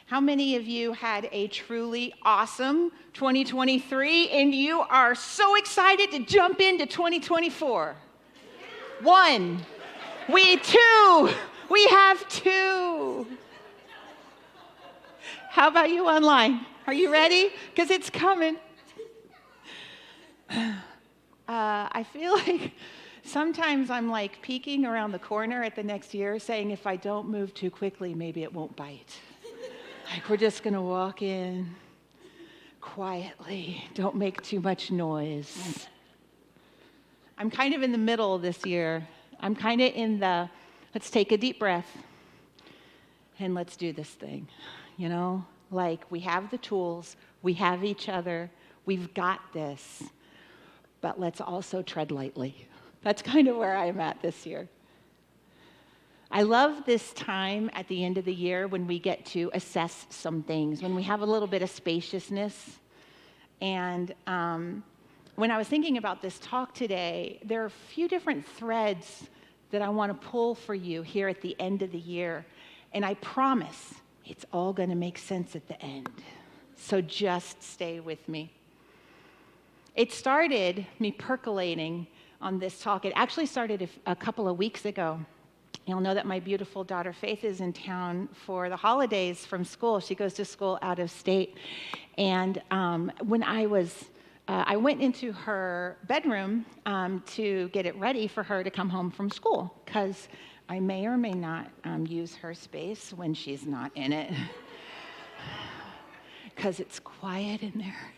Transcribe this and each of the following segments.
How many of you had a truly awesome 2023 and you are so excited to jump into 2024? One. We have two. How about you online? Are you ready? Because it's coming. I feel like sometimes I'm like peeking around the corner at the next year saying if I don't move too quickly, maybe it won't bite. Like we're just going to walk in quietly. Don't make too much noise. I'm kind of in the middle this year. I'm kind of in the, let's take a deep breath and let's do this thing. You know, like we have the tools, we have each other, we've got this, but let's also tread lightly. That's kind of where I'm at this year. I love this time at the end of the year when we get to assess some things, when we have a little bit of spaciousness. And when I was thinking about this talk today, there are a few different threads that I want to pull for you here at the end of the year. And I promise it's all going to make sense at the end. So just stay with me. It started me percolating on this talk. It actually started a couple of weeks ago. You'll know that my beautiful daughter Faith is in town for the holidays from school. She goes to school out of state. And when I went into her bedroom to get it ready for her to come home from school, because I may or may not use her space when she's not in it, because it's quiet in there.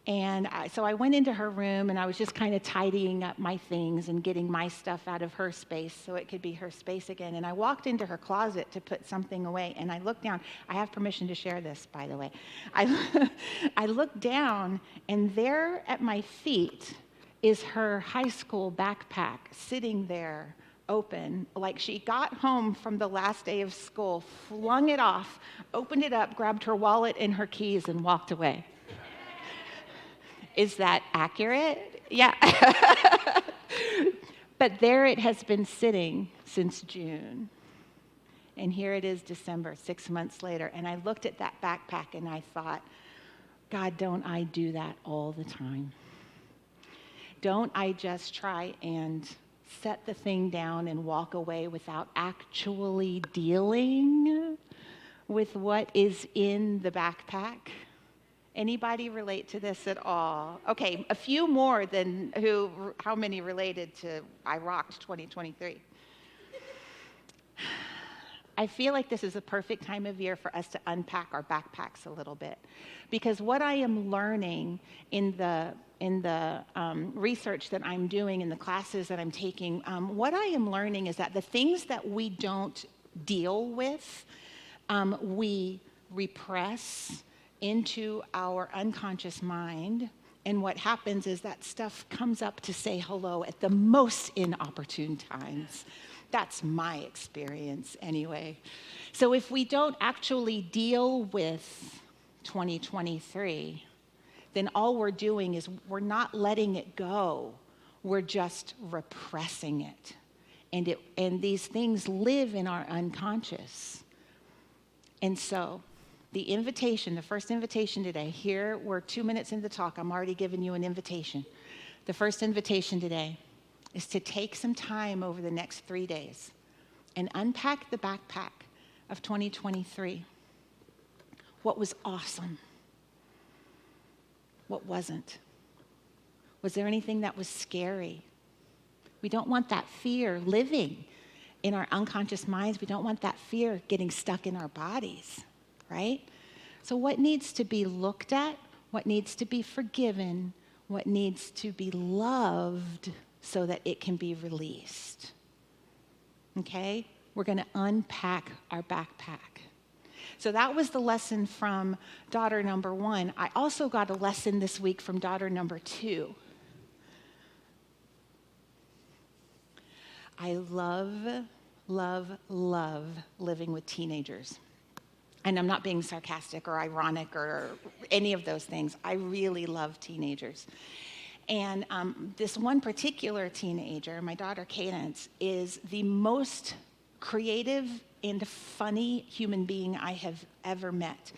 And so I went into her room, and I was just kind of tidying up my things and getting my stuff out of her space so it could be her space again. And I walked into her closet to put something away, and I looked down. I have permission to share this, by the way. I looked down, and there at my feet is her high school backpack sitting there open, like she got home from the last day of school, flung it off, opened it up, grabbed her wallet and her keys, and walked away. Is that accurate? Yeah. But there it has been sitting since June. And here it is December, 6 months later. And I looked at that backpack and I thought, God, don't I do that all the time? Don't I just try and set the thing down and walk away without actually dealing with what is in the backpack? Anybody relate to this at all? Okay, a few more than how many related to I rocked 2023. I feel like this is a perfect time of year for us to unpack our backpacks a little bit, because what I am learning in the research that I'm doing, in the classes that I'm taking, what I am learning is that the things that we don't deal with, we repress into our unconscious mind, and what happens is that stuff comes up to say hello at the most inopportune times. That's my experience anyway. So if we don't actually deal with 2023, then all we're doing is we're not letting it go. We're just repressing it. And these things live in our unconscious. And so the first invitation today, here we're 2 minutes into the talk, I'm already giving you an invitation. The first invitation today is to take some time over the next 3 days and unpack the backpack of 2023. What was awesome? What wasn't? Was there anything that was scary? We don't want that fear living in our unconscious minds. We don't want that fear getting stuck in our bodies. Right? So what needs to be looked at, what needs to be forgiven, what needs to be loved so that it can be released? Okay? We're going to unpack our backpack. So that was the lesson from daughter number 1. I also got a lesson this week from daughter number 2. I love, love, love living with teenagers. And I'm not being sarcastic or ironic or any of those things. I really love teenagers. And this one particular teenager, my daughter Cadence, is the most creative and funny human being I have ever met.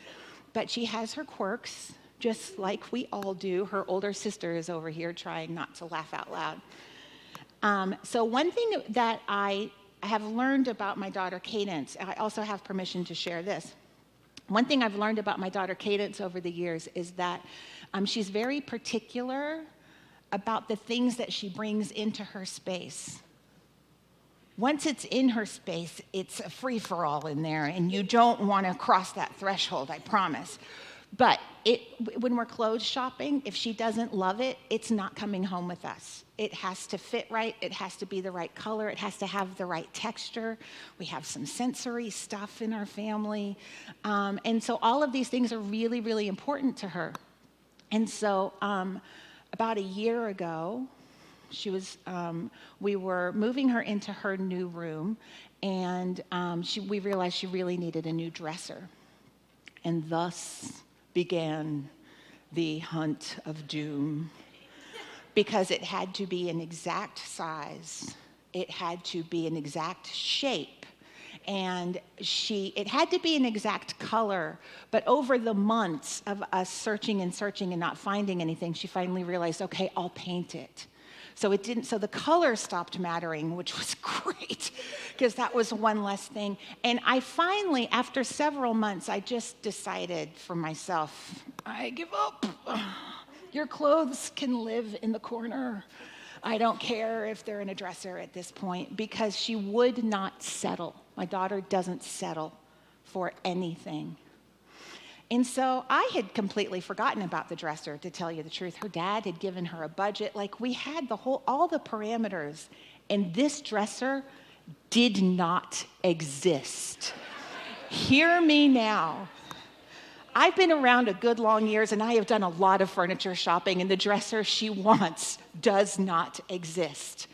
But she has her quirks, just like we all do. Her older sister is over here trying not to laugh out loud. So one thing that I have learned about my daughter Cadence, I also have permission to share this. One thing I've learned about my daughter Cadence over the years is that she's very particular about the things that she brings into her space. Once it's in her space, it's a free-for-all in there, and you don't want to cross that threshold, I promise. But when we're clothes shopping, if she doesn't love it, it's not coming home with us. It has to fit right. It has to be the right color. It has to have the right texture. We have some sensory stuff in our family. And so all of these things are really, really important to her. And so about a year ago, we were moving her into her new room, and we realized she really needed a new dresser. And thus began the hunt of doom, because it had to be an exact size, it had to be an exact shape, and it had to be an exact color. But over the months of us searching and not finding anything, she finally realized, okay, I'll paint it. So the color stopped mattering, which was great, because that was one less thing. And I finally, after several months, I just decided for myself, I give up. Your clothes can live in the corner. I don't care if they're in a dresser at this point, because she would not settle. My daughter doesn't settle for anything. And so I had completely forgotten about the dresser, to tell you the truth. Her dad had given her a budget. Like, we had all the parameters, and this dresser did not exist. Hear me now. I've been around a good long years, and I have done a lot of furniture shopping, and the dresser she wants does not exist.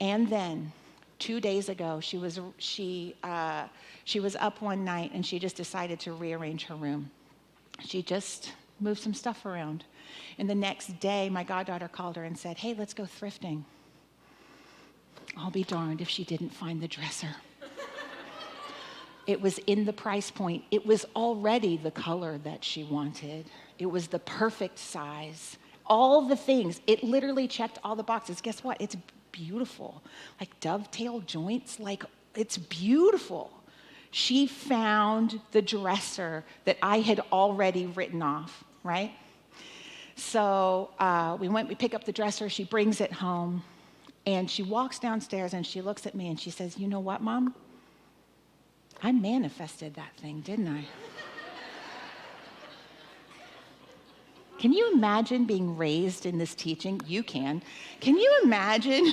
And then 2 days ago, she was up one night, and she just decided to rearrange her room. She just moved some stuff around. And the next day, my goddaughter called her and said, hey, let's go thrifting. I'll be darned if she didn't find the dresser. It was in the price point. It was already the color that she wanted. It was the perfect size. All the things. It literally checked all the boxes. Guess what? It's beautiful. Like dovetail joints. Like, it's beautiful. She found the dresser that I had already written off, right? So we pick up the dresser. She brings it home. And she walks downstairs and she looks at me and she says, you know what, Mom? I manifested that thing, didn't I? Can you imagine being raised in this teaching? You can. Can you imagine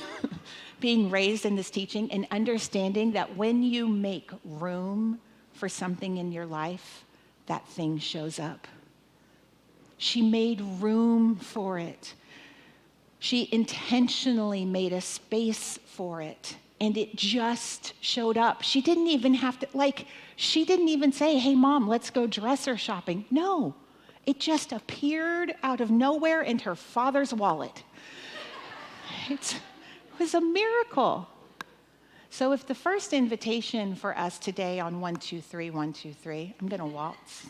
being raised in this teaching and understanding that when you make room for something in your life, that thing shows up? She made room for it. She intentionally made a space for it. And it just showed up. She didn't even have to, she didn't even say, hey, Mom, let's go dresser shopping. No, it just appeared out of nowhere in her father's wallet. It was a miracle. So if the first invitation for us today on 1, 2, 3, 1, 2, 3, I'm going to waltz.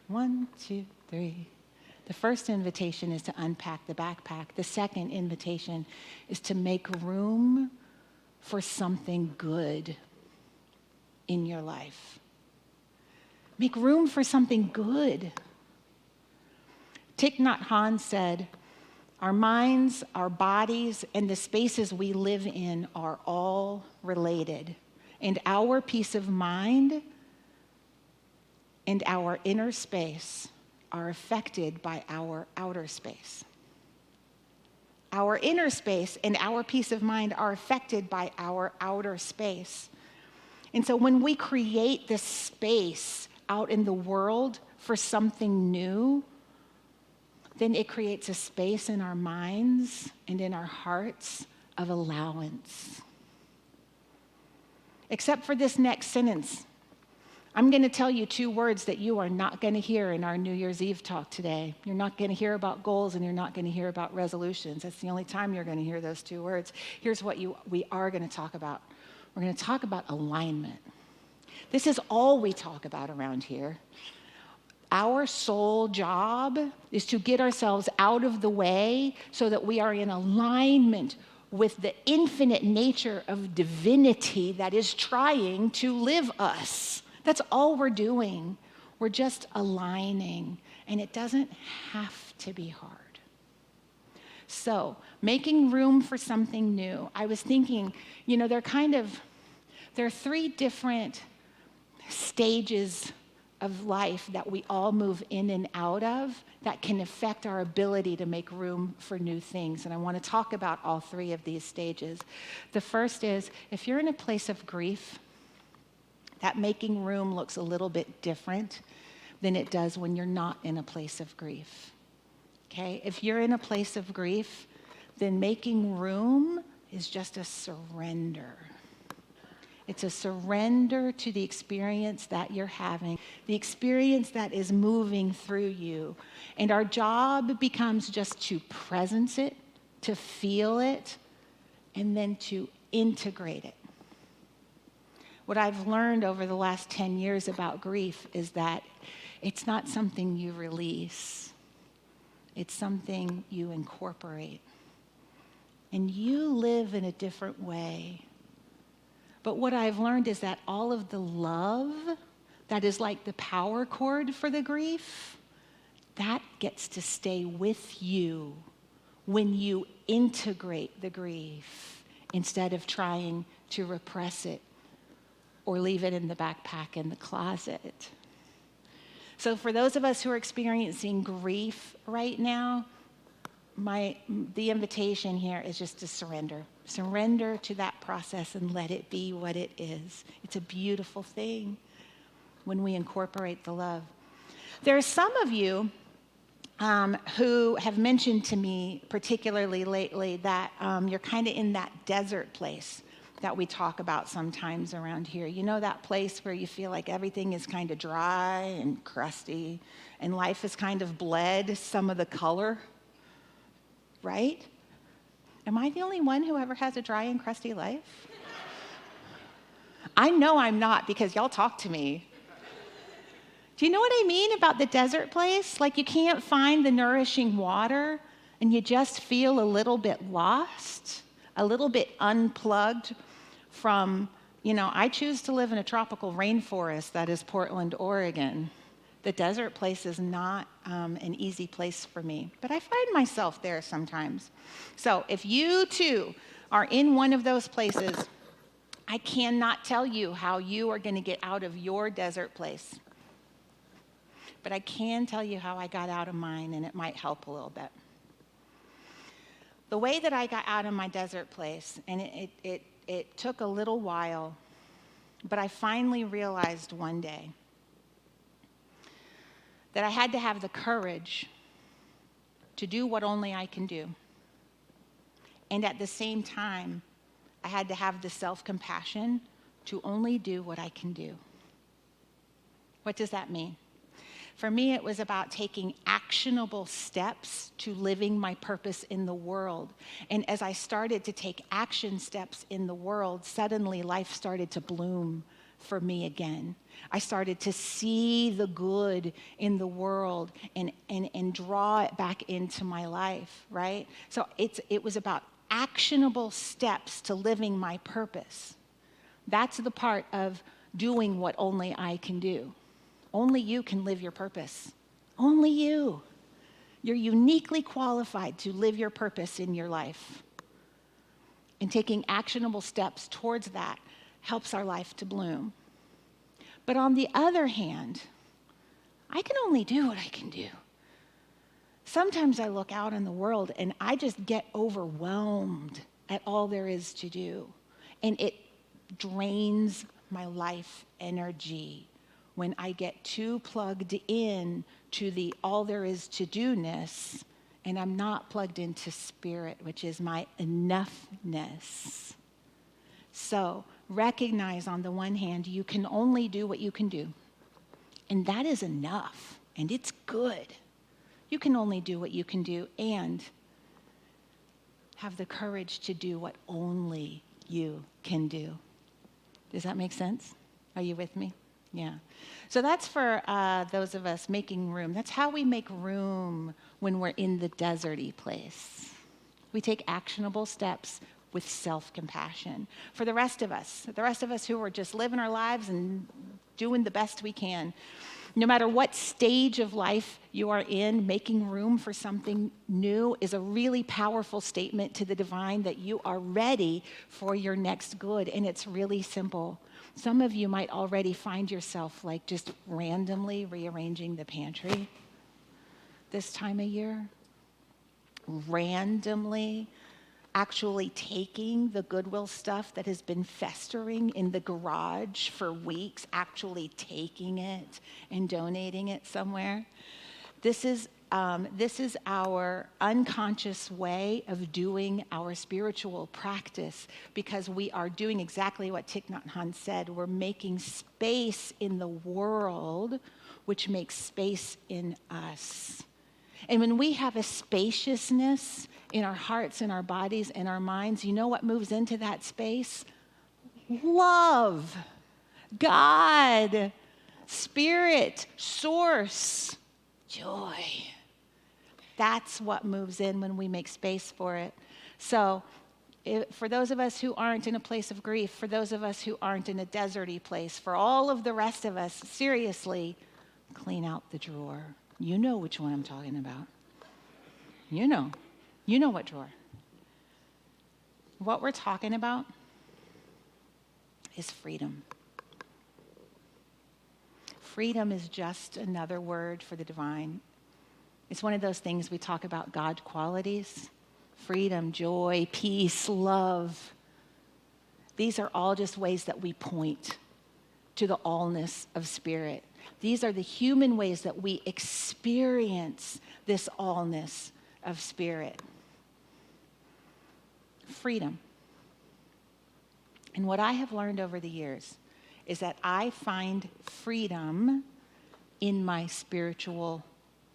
1, 2, 3. The first invitation is to unpack the backpack. The second invitation is to make room for something good in your life. Make room for something good. Thich Nhat Hanh said, our minds, our bodies, and the spaces we live in are all related. And our peace of mind and our inner space are affected by our outer space. Our inner space and our peace of mind are affected by our outer space. And so when we create this space out in the world for something new, then it creates a space in our minds and in our hearts of allowance. Except for this next sentence. I'm going to tell you 2 words that you are not going to hear in our New Year's Eve talk today. You're not going to hear about goals, and you're not going to hear about resolutions. That's the only time you're going to hear those 2 words. Here's what we are going to talk about. We're going to talk about alignment. This is all we talk about around here. Our sole job is to get ourselves out of the way so that we are in alignment with the infinite nature of divinity that is trying to live us. That's all we're doing. We're just aligning, and it doesn't have to be hard. So, making room for something new. I was thinking, there are 3 different stages of life that we all move in and out of that can affect our ability to make room for new things. And I want to talk about all 3 of these stages. The first is, if you're in a place of grief, that making room looks a little bit different than it does when you're not in a place of grief. Okay? If you're in a place of grief, then making room is just a surrender. It's a surrender to the experience that you're having, the experience that is moving through you. And our job becomes just to presence it, to feel it, and then to integrate it. What I've learned over the last 10 years about grief is that it's not something you release. It's something you incorporate. And you live in a different way. But what I've learned is that all of the love that is like the power cord for the grief, that gets to stay with you when you integrate the grief instead of trying to repress it or leave it in the backpack in the closet. So for those of us who are experiencing grief right now, the invitation here is just to surrender. Surrender to that process and let it be what it is. It's a beautiful thing when we incorporate the love. There are some of you who have mentioned to me, particularly lately, that you're kind of in that desert place that we talk about sometimes around here. You know that place where you feel like everything is kind of dry and crusty and life has kind of bled some of the color, right? Am I the only one who ever has a dry and crusty life? I know I'm not because y'all talk to me. Do you know what I mean about the desert place? Like you can't find the nourishing water and you just feel a little bit lost, a little bit unplugged from, I choose to live in a tropical rainforest that is Portland, Oregon. The desert place is not an easy place for me, but I find myself there sometimes. So if you too are in one of those places, I cannot tell you how you are going to get out of your desert place, but I can tell you how I got out of mine, and it might help a little bit. The way that I got out of my desert place, and it took a little while, but I finally realized one day that I had to have the courage to do what only I can do. And at the same time, I had to have the self-compassion to only do what I can do. What does that mean? For me, it was about taking actionable steps to living my purpose in the world. And as I started to take action steps in the world, suddenly life started to bloom for me again. I started to see the good in the world and draw it back into my life, right? So it was about actionable steps to living my purpose. That's the part of doing what only I can do. Only you can live your purpose. Only you. You're uniquely qualified to live your purpose in your life. And taking actionable steps towards that helps our life to bloom. But on the other hand, I can only do what I can do. Sometimes I look out in the world and I just get overwhelmed at all there is to do. And it drains my life energy when I get too plugged in to the all there is to do-ness, and I'm not plugged into spirit, which is my enoughness. So recognize, on the one hand, you can only do what you can do. And that is enough. And it's good. You can only do what you can do and have the courage to do what only you can do. Does that make sense? Are you with me? Yeah. So that's for those of us making room. That's how we make room when we're in the deserty place. We take actionable steps with self-compassion. For the rest of us who are just living our lives and doing the best we can, no matter what stage of life you are in, making room for something new is a really powerful statement to the divine that you are ready for your next good. And it's really simple. Some of you might already find yourself like just randomly rearranging the pantry this time of year. Randomly actually taking the Goodwill stuff that has been festering in the garage for weeks, actually taking it and donating it somewhere. This is our unconscious way of doing our spiritual practice, because we are doing exactly what Thich Nhat Hanh said. We're making space in the world, which makes space in us. And when we have a spaciousness in our hearts and our bodies and our minds, you know what moves into that space? Love, God, Spirit, Source, joy. That's what moves in when we make space for it. So for those of us who aren't in a place of grief, for those of us who aren't in a deserty place, for all of the rest of us, seriously, clean out the drawer. You know which one I'm talking about. You know what drawer. What we're talking about is freedom. Freedom is just another word for the divine. It's one of those things we talk about God qualities. Freedom, joy, peace, love. These are all just ways that we point to the allness of spirit. These are the human ways that we experience this allness of spirit. Freedom. And what I have learned over the years is that I find freedom in my spiritual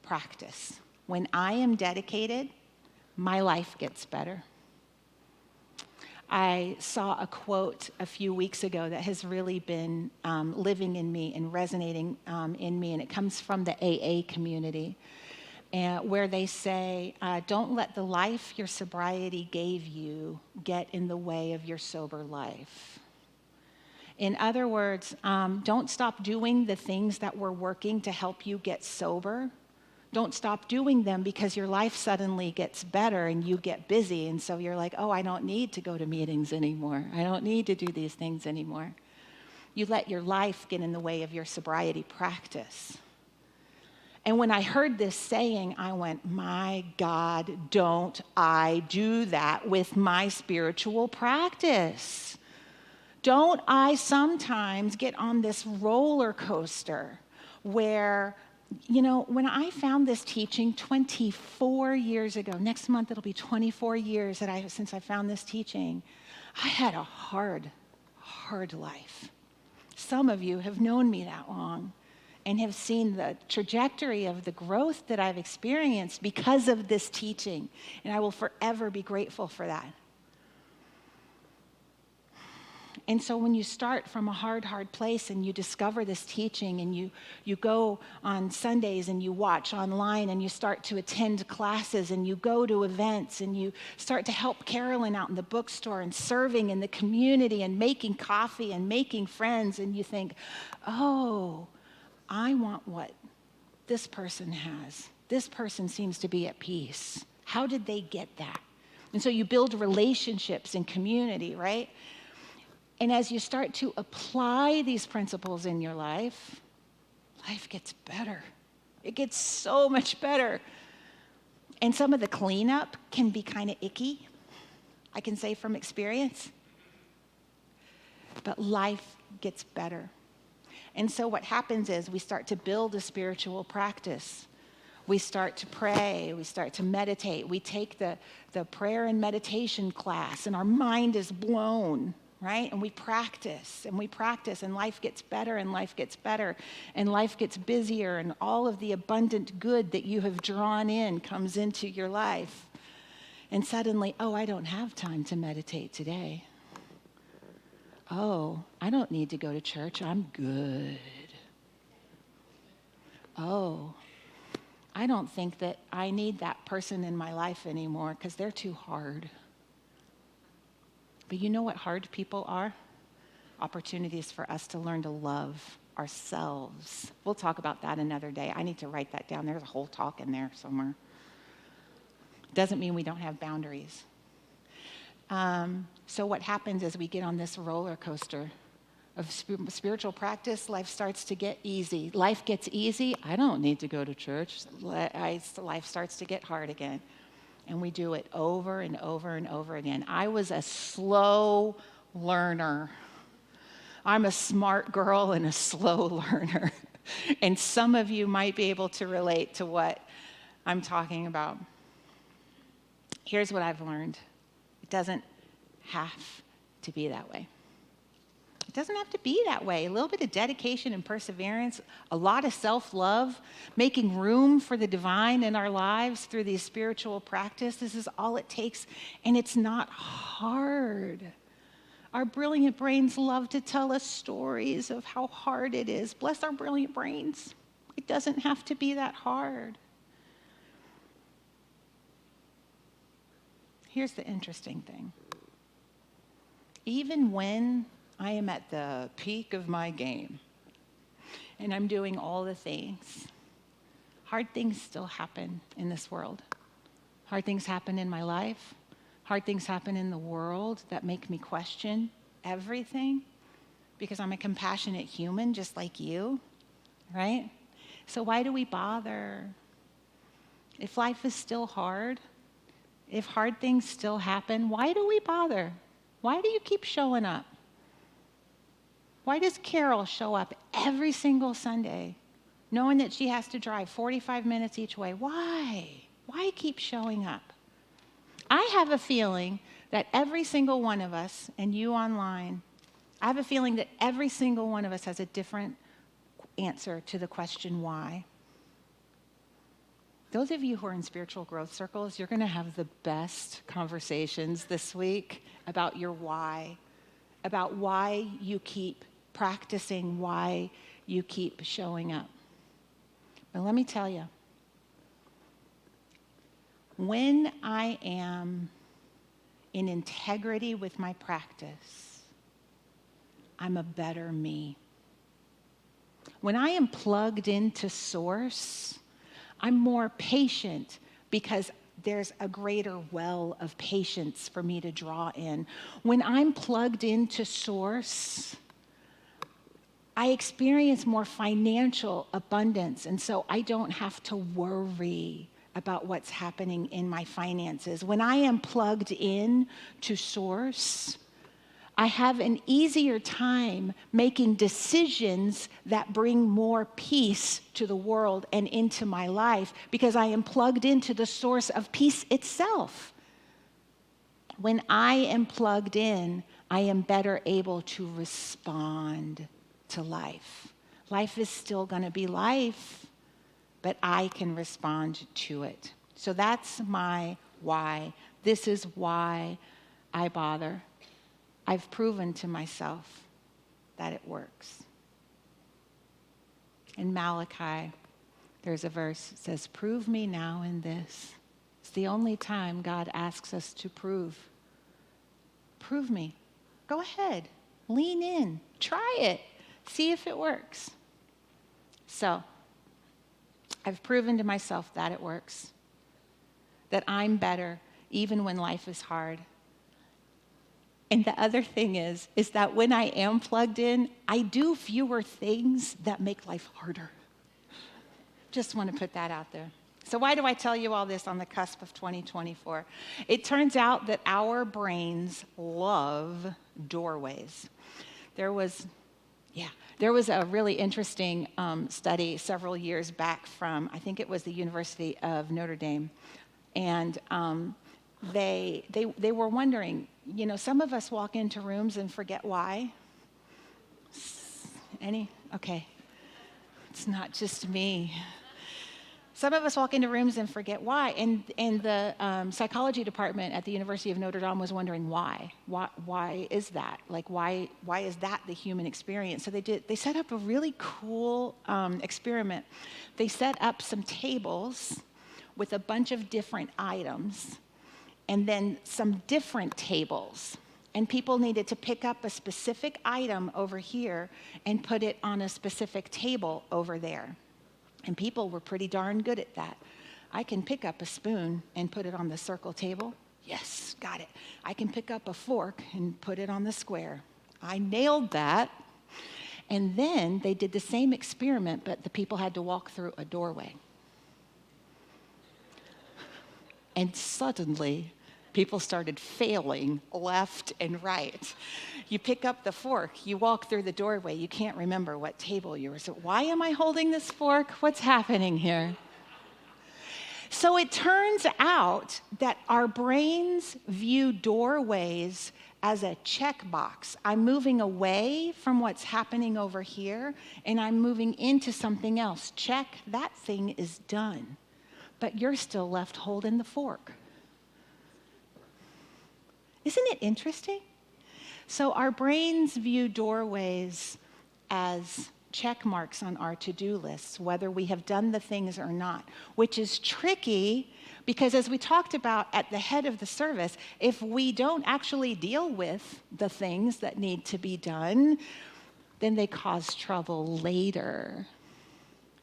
practice. When I am dedicated, my life gets better. I saw a quote a few weeks ago that has really been living in me and resonating in me, and it comes from the AA community, where they say, don't let the life your sobriety gave you get in the way of your sober life. In other words, don't stop doing the things that were working to help you get sober. Don't stop doing them because your life suddenly gets better and you get busy. And so you're like, oh, I don't need to go to meetings anymore. I don't need to do these things anymore. You let your life get in the way of your sobriety practice. And when I heard this saying, I went, my God, don't I do that with my spiritual practice? Don't I sometimes get on this roller coaster where, you know, when I found this teaching 24 years ago, next month it'll be 24 years since I found this teaching, I had a hard life. Some of you have known me that long and have seen the trajectory of the growth that I've experienced because of this teaching, and I will forever be grateful for that. And so when you start from a hard place and you discover this teaching and you go on Sundays and you watch online and you start to attend classes and you go to events and you start to help Carolyn out in the bookstore and serving in the community and making coffee and making friends, and you think, oh, I want what this person has. This person seems to be at peace. How did they get that? And so you build relationships and community, right? And as you start to apply these principles in your life, life gets better. It gets so much better. And some of the cleanup can be kind of icky, I can say from experience. But life gets better. And so what happens is we start to build a spiritual practice. We start to pray. We start to meditate. We take the prayer and meditation class, and our mind is blown. Right? And we practice, and life gets better, and life gets better, and life gets busier, and all of the abundant good that you have drawn in comes into your life. And suddenly, oh, I don't have time to meditate today. Oh, I don't need to go to church. I'm good. oh, I don't think that I need that person in my life anymore because they're too hard. But you know what hard people are? Opportunities for us to learn to love ourselves. We'll talk about that another day. I need to write that down. There's a whole talk in there somewhere. Doesn't mean we don't have boundaries. So what happens is we get on this roller coaster of spiritual practice. Life starts to get easy. Life gets easy. I don't need to go to church. Life starts to get hard again. And we do it over and over and over again. I was a slow learner. I'm a smart girl and a slow learner. And some of you might be able to relate to what I'm talking about. Here's what I've learned. It doesn't have to be that way. It doesn't have to be that way. A little bit of dedication and perseverance, a lot of self-love, making room for the divine in our lives through these spiritual practice. This is all it takes, and it's not hard. Our brilliant brains love to tell us stories of how hard it is. Bless our brilliant brains. It doesn't have to be that hard. Here's the interesting thing. Even when I am at the peak of my game and I'm doing all the things, hard things still happen in this world. Hard things happen in my life. Hard things happen in the world that make me question everything because I'm a compassionate human just like you, right? So why do we bother? If life is still hard, if hard things still happen, why do we bother? Why do you keep showing up? Why does Carol show up every single Sunday knowing that she has to drive 45 minutes each way? Why? Why keep showing up? I have a feeling that every single one of us, and you online, I have a feeling that every single one of us has a different answer to the question why. Those of you who are in spiritual growth circles, you're going to have the best conversations this week about your why, about why you keep practicing, why you keep showing up. But let me tell you, when I am in integrity with my practice, I'm a better me. When I am plugged into Source, I'm more patient because there's a greater well of patience for me to draw in. When I'm plugged into Source, I experience more financial abundance, and so I don't have to worry about what's happening in my finances. When I am plugged in to Source, I have an easier time making decisions that bring more peace to the world and into my life because I am plugged into the source of peace itself. When I am plugged in, I am better able to respond to life. Life is still going to be life, but I can respond to it. So that's my why. This is why I bother. I've proven to myself that it works. In Malachi, there's a verse that says, "Prove me now in this." It's the only time God asks us to prove. Prove me. Go ahead. Lean in. Try it. See if it works. So, I've proven to myself that it works. That I'm better even when life is hard. And the other thing is that when I am plugged in, I do fewer things that make life harder. Just want to put that out there. So why do I tell you all this on the cusp of 2024? It turns out that our brains love doorways. There was a really interesting study several years back from, I think it was the University of Notre Dame. And they were wondering, you know, some of us walk into rooms and forget why. Okay. It's not just me. Some of us walk into rooms and forget why. And the psychology department at the University of Notre Dame was wondering why. Why is that? Like, why is that the human experience? So they set up a really cool experiment. They set up some tables with a bunch of different items and then some different tables. And people needed to pick up a specific item over here and put it on a specific table over there. And people were pretty darn good at that. I can pick up a spoon and put it on the circle table. Yes, got it. I can pick up a fork and put it on the square. I nailed that. And then they did the same experiment, but the people had to walk through a doorway. And suddenly, people started failing left and right. You pick up the fork, you walk through the doorway, you can't remember what table you were. So why am I holding this fork? What's happening here? So it turns out that our brains view doorways as a checkbox. I'm moving away from what's happening over here, and I'm moving into something else. Check, that thing is done. But you're still left holding the fork. Isn't it interesting? So our brains view doorways as check marks on our to-do lists, whether we have done the things or not, which is tricky because, as we talked about at the head of the service, if we don't actually deal with the things that need to be done, then they cause trouble later.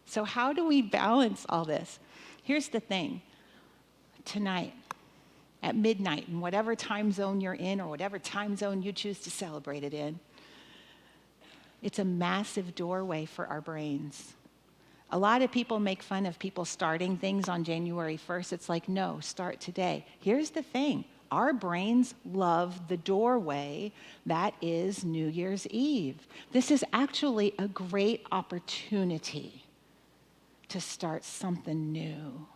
So how do we balance all this? Here's the thing. Tonight, at midnight, in whatever time zone you're in or whatever time zone you choose to celebrate it in, it's a massive doorway for our brains. A lot of people make fun of people starting things on January 1st. It's like, no, start today. Here's the thing. Our brains love the doorway that is New Year's Eve. This is actually a great opportunity to start something new,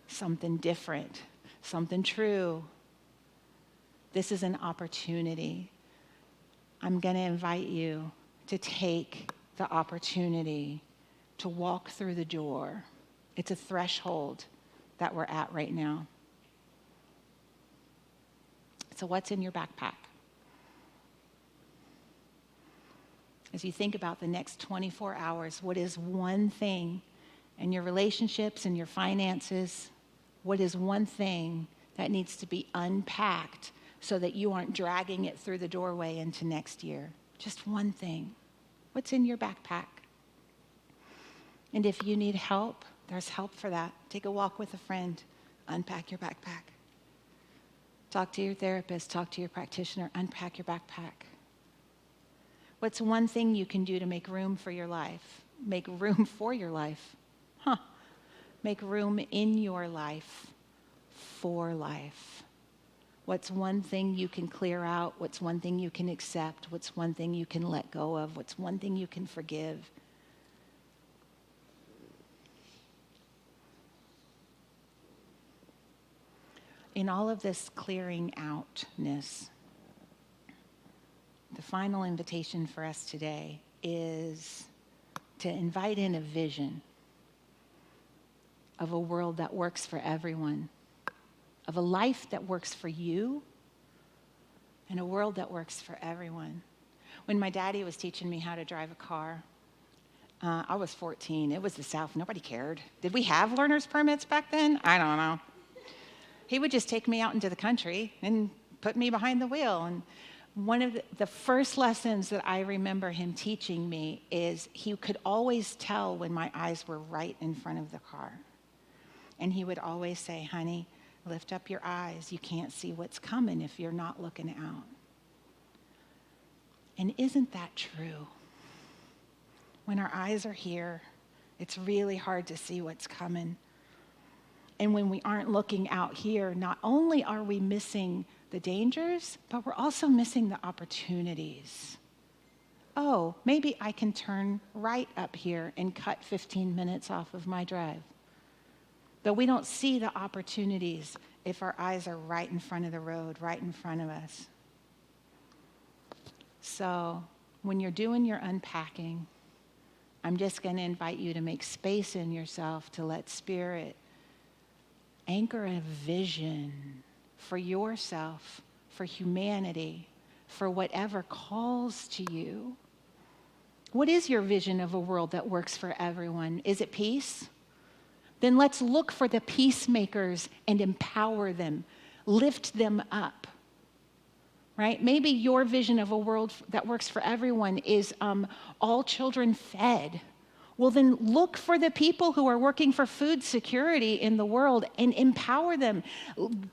something different, something true. This is an opportunity. I'm going to invite you to take the opportunity to walk through the door. It's a threshold that we're at right now. So what's in your backpack? As you think about the next 24 hours, what is one thing in your relationships and your finances? What is one thing that needs to be unpacked so that you aren't dragging it through the doorway into next year? Just one thing. What's in your backpack? And if you need help, there's help for that. Take a walk with a friend. Unpack your backpack. Talk to your therapist. Talk to your practitioner. Unpack your backpack. What's one thing you can do to make room for your life? Make room for your life. Make room in your life for life. What's one thing you can clear out? What's one thing you can accept? What's one thing you can let go of? What's one thing you can forgive? In all of this clearing outness, the final invitation for us today is to invite in a vision of a world that works for everyone, of a life that works for you, and a world that works for everyone. When my daddy was teaching me how to drive a car, I was 14. It was the South. Nobody cared. Did we have learner's permits back then? I don't know. He would just take me out into the country and put me behind the wheel. And one of the first lessons that I remember him teaching me is he could always tell when my eyes were right in front of the car. And he would always say, honey, lift up your eyes. You can't see what's coming if you're not looking out. And isn't that true? When our eyes are here, it's really hard to see what's coming. And when we aren't looking out here, not only are we missing the dangers, but we're also missing the opportunities. Oh, maybe I can turn right up here and cut 15 minutes off of my drive. But we don't see the opportunities if our eyes are right in front of the road, right in front of us. So when you're doing your unpacking, I'm just going to invite you to make space in yourself to let Spirit anchor a vision for yourself, for humanity, for whatever calls to you. What is your vision of a world that works for everyone? Is it peace? Then let's look for the peacemakers and empower them, lift them up, right? Maybe your vision of a world that works for everyone is all children fed. Well, then look for the people who are working for food security in the world and empower them.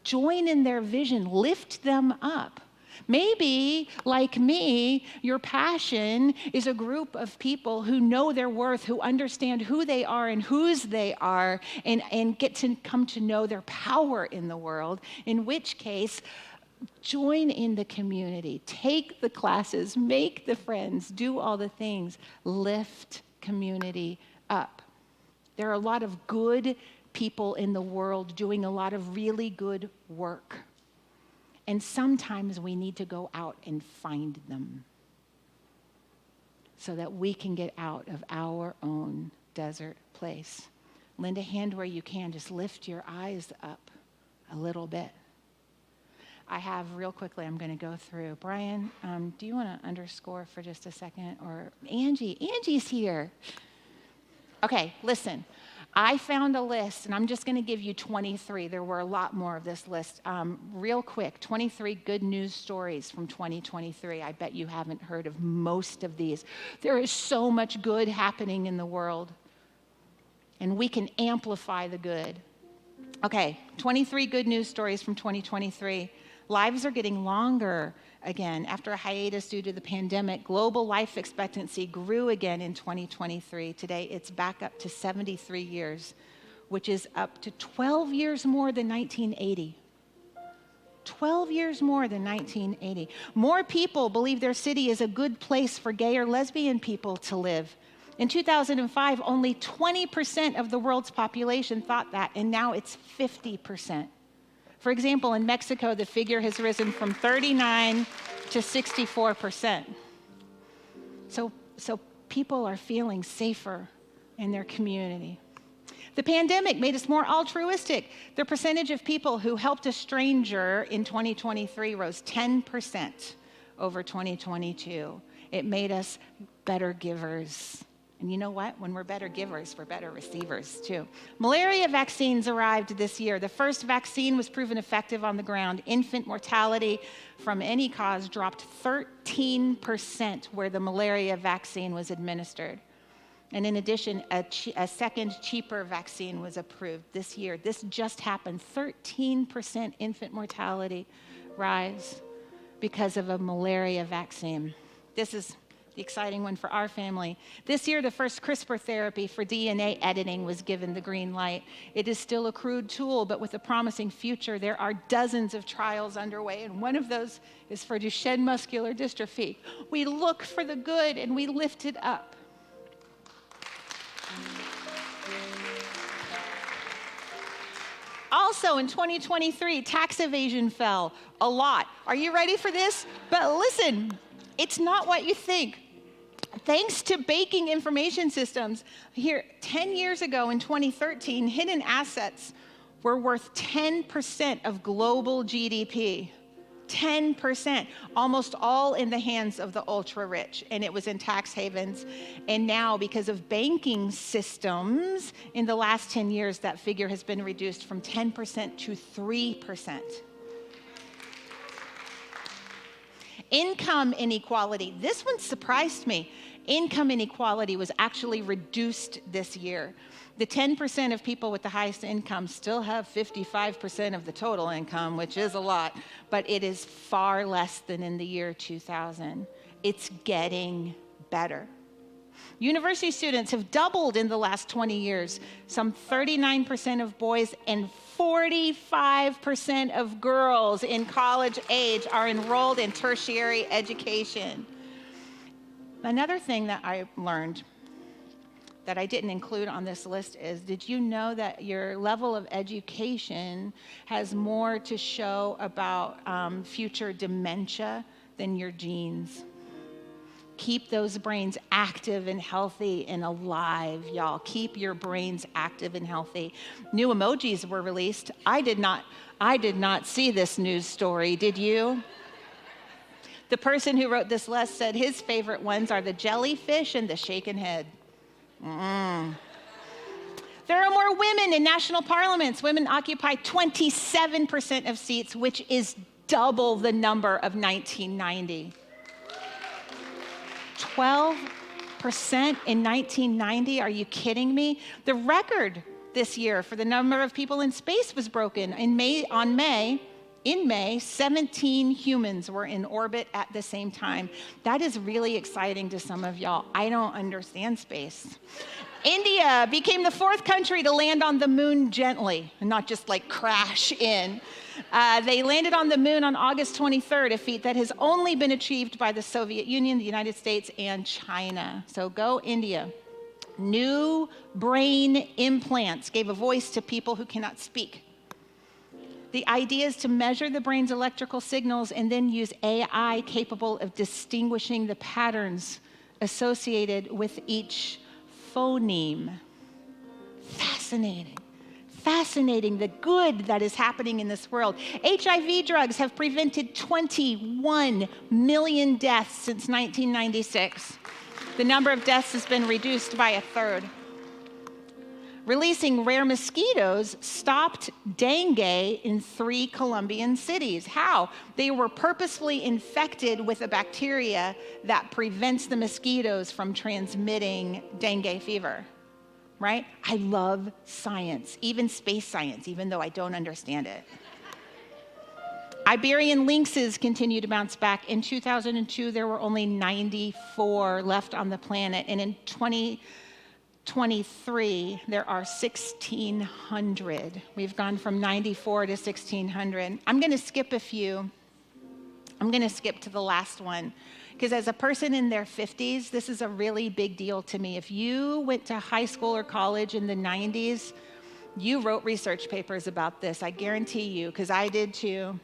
Join in their vision, lift them up. Maybe, like me, your passion is a group of people who know their worth, who understand who they are and whose they are, and get to come to know their power in the world, in which case, join in the community, take the classes, make the friends, do all the things, lift community up. There are a lot of good people in the world doing a lot of really good work. And sometimes we need to go out and find them so that we can get out of our own desert place. Lend a hand where you can. Just lift your eyes up a little bit. I have, real quickly, I'm going to go through. Brian, do you want to underscore for just a second? Or Angie? Angie's here. Okay, listen. I found a list, and I'm just going to give you 23. There were a lot more of this list. Real quick, 23 good news stories from 2023. I bet you haven't heard of most of these. There is so much good happening in the world, and we can amplify the good. Okay, 23 good news stories from 2023. Lives are getting longer again. After a hiatus due to the pandemic, global life expectancy grew again in 2023. Today, it's back up to 73 years, which is up to 12 years more than 1980. 12 years more than 1980. More people believe their city is a good place for gay or lesbian people to live. In 2005, only 20% of the world's population thought that, and now it's 50%. For example, in Mexico, the figure has risen from 39 to 64%. So people are feeling safer in their community. The pandemic made us more altruistic. The percentage of people who helped a stranger in 2023 rose 10% over 2022. It made us better givers. And you know what? When we're better givers, we're better receivers too. Malaria vaccines arrived this year. The first vaccine was proven effective on the ground. Infant mortality from any cause dropped 13% where the malaria vaccine was administered. And in addition, a second, cheaper vaccine was approved this year. This just happened. 13% infant mortality rise because of a malaria vaccine. This is the exciting one for our family. This year, the first CRISPR therapy for DNA editing was given the green light. It is still a crude tool, but with a promising future, there are dozens of trials underway, and one of those is for Duchenne muscular dystrophy. We look for the good and we lift it up. Also, in 2023, tax evasion fell a lot. Are you ready for this? But listen, it's not what you think. Thanks to banking information systems, here, 10 years ago in 2013, hidden assets were worth 10% of global GDP. 10%, almost all in the hands of the ultra-rich, and it was in tax havens. And now, because of banking systems, in the last 10 years, that figure has been reduced from 10% to 3%. Income inequality. This one surprised me. Income inequality was actually reduced this year. The 10% of people with the highest income still have 55% of the total income, which is a lot, but it is far less than in the year 2000. It's getting better. University students have doubled in the last 20 years. Some 39% of boys and 45% of girls in college age are enrolled in tertiary education. Another thing that I learned that I didn't include on this list is, did you know that your level of education has more to show about future dementia than your genes? keep those brains active and healthy and alive, y'all. Keep your brains active and healthy. New emojis were released. I did not see this news story. Did you? The person who wrote this list said his favorite ones are the jellyfish and the shaken head. There are more women in national parliaments. Women occupy 27% of seats, which is double the number of 1990. 12% in 1990? Are you kidding me? The record this year for the number of people in space was broken. In May, 17 humans were in orbit at the same time. That is really exciting to some of y'all. I don't understand space. India became the 4th country to land on the moon gently, and not just like crash in. They landed on the moon on August 23rd, a feat that has only been achieved by the Soviet Union, the United States, and China. So go India. New brain implants gave a voice to people who cannot speak. The idea is to measure the brain's electrical signals and then use AI capable of distinguishing the patterns associated with each phoneme. Fascinating. Fascinating, the good that is happening in this world. HIV drugs have prevented 21 million deaths since 1996. The number of deaths has been reduced by 1/3. Releasing rare mosquitoes stopped dengue in 3 Colombian cities. How? They were purposefully infected with a bacteria that prevents the mosquitoes from transmitting dengue fever, right? I love science, even space science, even though I don't understand it. Iberian lynxes continue to bounce back. In 2002, there were only 94 left on the planet, and in 2023, there are 1,600. We've gone from 94 to 1,600. I'm going to skip a few. I'm going to skip to the last one, because as a person in their 50s, this is a really big deal to me. If you went to high school or college in the 90s, you wrote research papers about this. I guarantee you, because I did too.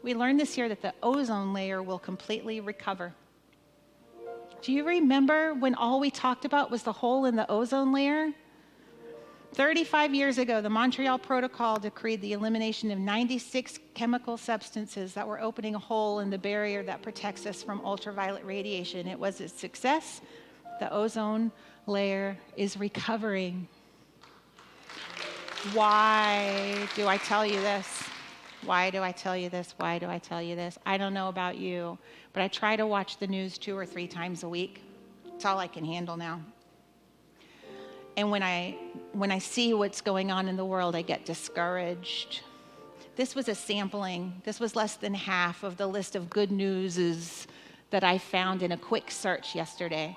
We learned this year that the ozone layer will completely recover. Do you remember when all we talked about was the hole in the ozone layer? 35 years ago, the Montreal Protocol decreed the elimination of 96 chemical substances that were opening a hole in the barrier that protects us from ultraviolet radiation. It was a success. The ozone layer is recovering. Why do I tell you this? Why do I tell you this? Why do I tell you this? I don't know about you, but I try to watch the news 2 or 3 times a week. It's all I can handle now. And when I see what's going on in the world, I get discouraged. This was a sampling. This was less than half of the list of good newses that I found in a quick search yesterday.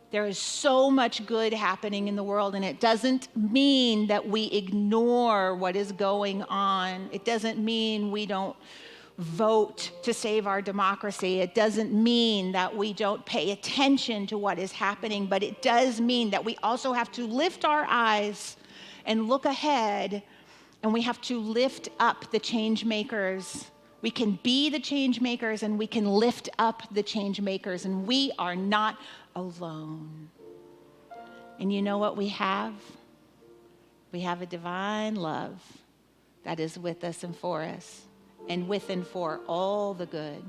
There is so much good happening in the world, and it doesn't mean that we ignore what is going on. It doesn't mean we don't vote to save our democracy. It doesn't mean that we don't pay attention to what is happening, but it does mean that we also have to lift our eyes and look ahead, and we have to lift up the change makers. We can be the change makers, and we can lift up the change makers, and we are not alone. And you know what we have? We have a divine love that is with us and for us, and with and for all the good.